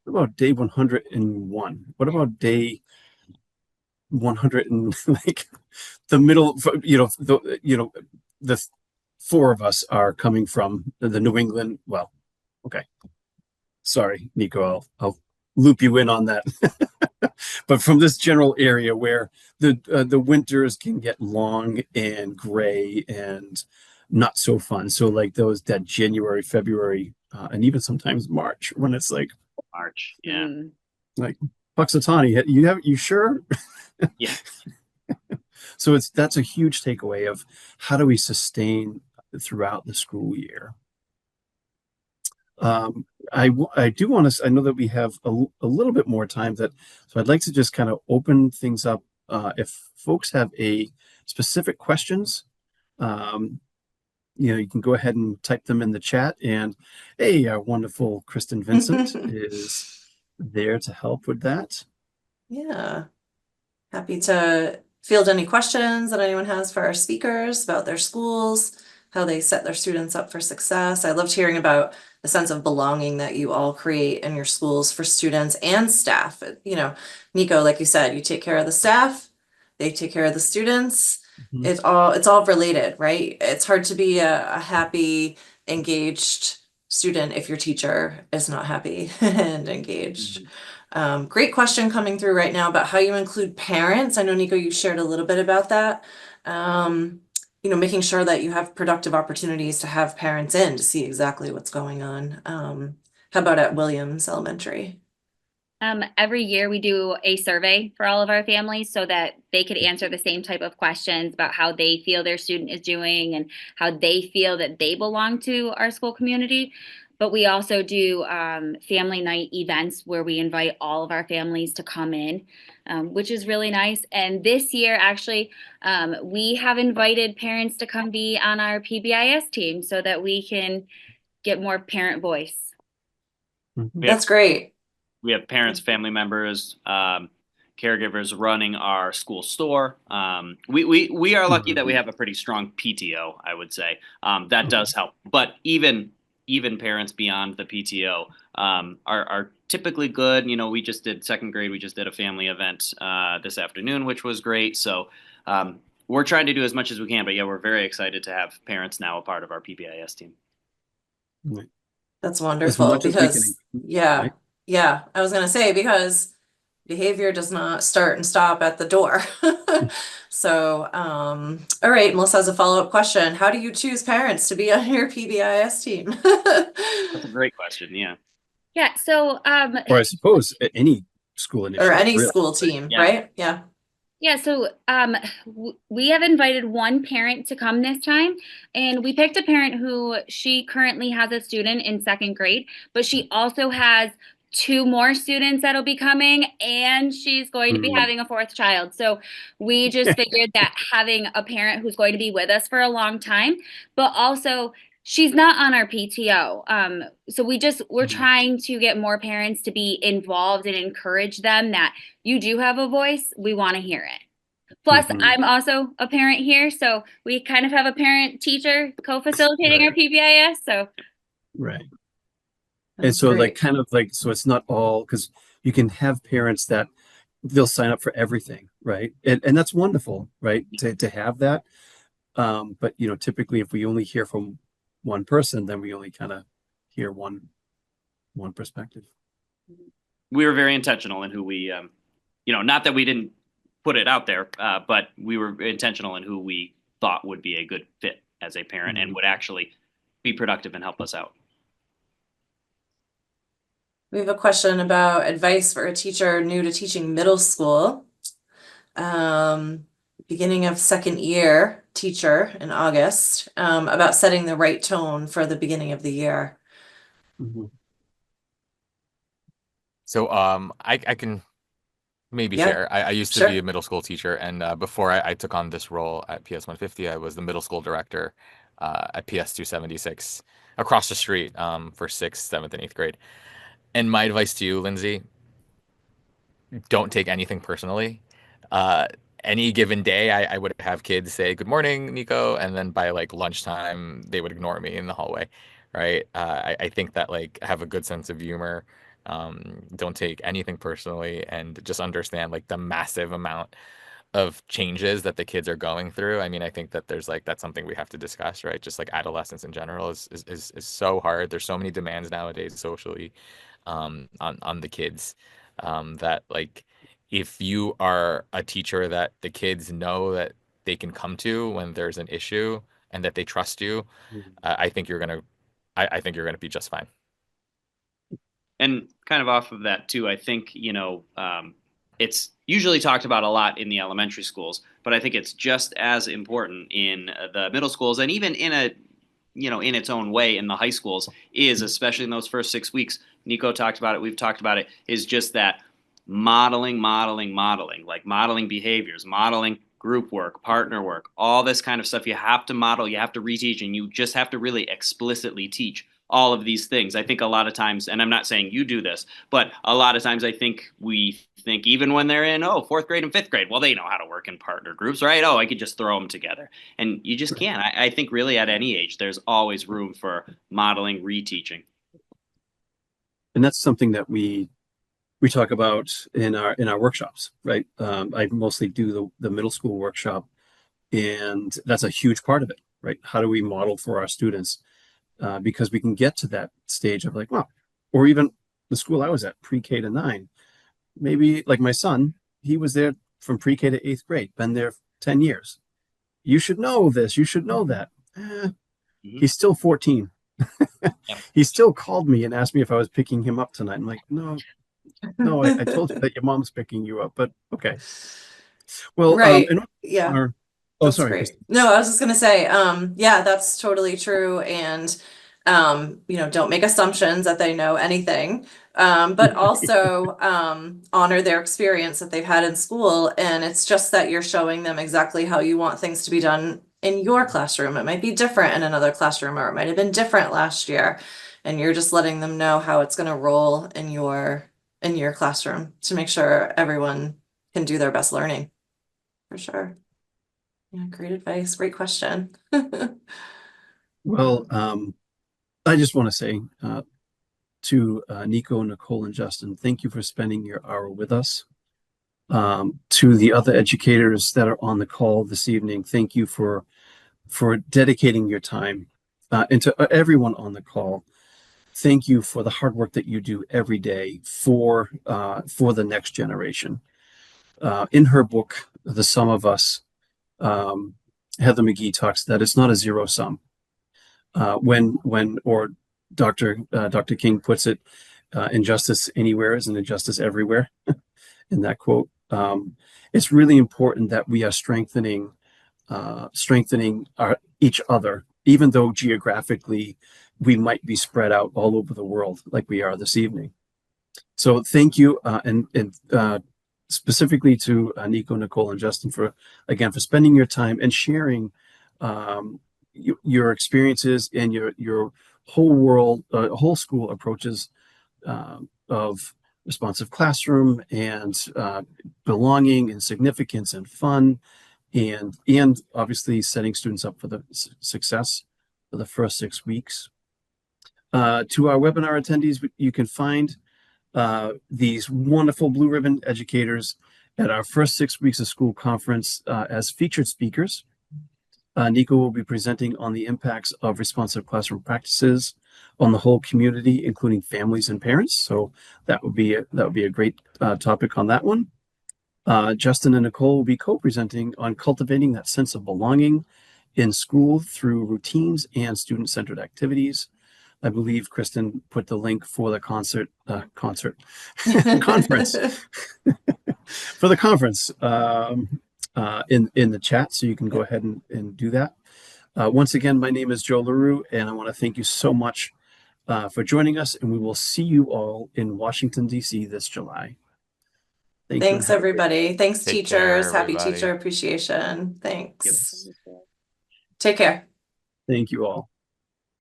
What about day 101? What about day 100 and like the middle, the four of us are coming from the New England. Well, okay. Sorry, Nico, I'll loop you in on that. But from this general area where the winters can get long and gray and not so fun. So like that January, February, and even sometimes March when it's like March. Yeah. like Puxatawny, you sure? Yeah. So that's a huge takeaway of how do we sustain throughout the school year. I do want to, I know that we have a little bit more time so I'd like to just kind of open things up. If folks have a specific questions, you can go ahead and type them in the chat. And hey, our wonderful Kristen Vincent is there to help with that. Yeah. Happy to field any questions that anyone has for our speakers about their schools, how they set their students up for success. I loved hearing about the sense of belonging that you all create in your schools for students and staff. Nico, like you said, you take care of the staff, they take care of the students. Mhm. It's all related, right? It's hard to be a happy, engaged student if your teacher is not happy and engaged. Great question coming through right now about how you include parents. I know, Nico, you shared a little bit about that. Making sure that you have productive opportunities to have parents in to see exactly what's going on. How about at Williams Elementary? Every year we do a survey for all of our families so that they could answer the same type of questions about how they feel their student is doing and how they feel that they belong to our school community. But we also do family night events where we invite all of our families to come in, which is really nice. And this year, actually, we have invited parents to come be on our PBIS team so that we can get more parent voice. That's great. We have parents, family members, caregivers running our school store. We are lucky that we have a pretty strong PTO, I would say. That does help. But even parents beyond the PTO are typically good. We just did second grade. We just did a family event this afternoon, which was great. So we're trying to do as much as we can. But yeah, we're very excited to have parents now a part of our PBIS team. That's wonderful because right? Yeah, I was gonna say because behavior does not start and stop at the door. So, all right, Melissa has a follow-up question. How do you choose parents to be on your PBIS team? That's a great question. Yeah. Yeah. So, or I suppose any school initiative or any really, school team, yeah. right? Yeah. Yeah, so we have invited one parent to come this time, and we picked a parent who she currently has a student in second grade, but she also has two more students that'll be coming, and she's going to be having a fourth child. So we just figured that having a parent who's going to be with us for a long time, but also she's not on our PTO. So we're trying to get more parents to be involved and encourage them that you do have a voice. We want to hear it. Plus, I'm also a parent here. So we kind of have a parent teacher co-facilitating our PBIS. So. Right. And so great. So it's not all, because you can have parents that they'll sign up for everything. Right. And that's wonderful. Right. To have that. But, typically if we only hear from one person, then we only kind of hear one perspective. We were very intentional in who we, not that we didn't put it out there, but we were intentional in who we thought would be a good fit as a parent and would actually be productive and help us out. We have a question about advice for a teacher new to teaching middle school. Beginning of second year teacher in August, about setting the right tone for the beginning of the year. So I can maybe share. I used to be a middle school teacher, and before I took on this role at PS 150, I was the middle school director at PS 276 across the street for 6th, 7th, and 8th grade. And my advice to you, Lindsay, don't take anything personally. Any given day, I would have kids say, "Good morning, Nico," and then by like lunchtime, they would ignore me in the hallway, right? I think that have a good sense of humor Don't take anything personally, and just understand like the massive amount of changes that the kids are going through. I mean, I think that there's like that's something we have to discuss, right? Just like adolescence in general is so hard. There's so many demands nowadays socially, on the kids, that like if you are a teacher that the kids know that they can come to when there's an issue and that they trust you, I think you're gonna I think you're gonna be just fine. And kind of off of that too, I think, it's usually talked about a lot in the elementary schools, but I think it's just as important in the middle schools, and even in its own way in the high schools, is especially in those first 6 weeks. Nico talked about it. We've talked about it, is just that modeling, like modeling behaviors, modeling group work, partner work, all this kind of stuff. You have to model, you have to reteach, and you just have to really explicitly teach all of these things. I think a lot of times, and I'm not saying you do this, but a lot of times I think we think even when they're in, fourth grade and fifth grade, well, they know how to work in partner groups, right? Oh, I could just throw them together. And you just can't. I think really at any age, there's always room for modeling, reteaching. And that's something that we talk about in our workshops, right? I mostly do the middle school workshop, and that's a huge part of it, right? How do we model for our students? Because we can get to that stage of like, wow, or even the school I was at, pre-K to 9, maybe like my son, he was there from pre-K to 8th grade, been there 10 years. You should know this, you should know that. He's still 14. He still called me and asked me if I was picking him up tonight. I'm like, no, I told you that your mom's picking you up, but okay. Well, right. Yeah. Oh, That's sorry. great. Kristen. No, I was just gonna say, yeah, that's totally true. And don't make assumptions that they know anything. But also honor their experience that they've had in school. And it's just that you're showing them exactly how you want things to be done in your classroom. It might be different in another classroom, or it might have been different last year. And you're just letting them know how it's gonna roll in your classroom to make sure everyone can do their best learning. For sure. Yeah, great advice. Great question. Well, I just want to say to Nico, Nicole, and Justin, thank you for spending your hour with us. To the other educators that are on the call this evening, thank you for dedicating your time. And to everyone on the call, thank you for the hard work that you do every day for the next generation. In her book, The Sum of Us, Heather McGee talks that it's not a zero sum. Or Dr. King puts it, injustice anywhere is an injustice everywhere. In that quote, it's really important that we are strengthening each other, even though geographically we might be spread out all over the world like we are this evening. So thank you, and specifically to Nico, Nicole, and Justin for spending your time and sharing your experiences and your whole school approaches of responsive classroom and belonging and significance and fun, and obviously setting students up for the success for the first 6 weeks. To our webinar attendees, you can find these wonderful blue ribbon educators at our first 6 weeks of school conference as featured speakers. Nico will be presenting on the impacts of responsive classroom practices on the whole community, including families and parents. So that would be a great topic on that one. Justin and Nicole will be co-presenting on cultivating that sense of belonging in school through routines and student-centered activities. I believe Kristen put the link for the conference for the conference in the chat, so you can go ahead and do that. Once again, my name is Joe LaRue, and I want to thank you so much for joining us, and we will see you all in Washington, D.C. this July. Thanks, everybody. Thanks, Take teachers. care, Happy everybody. Teacher Appreciation. Thanks. Yes. Take care. Thank you all.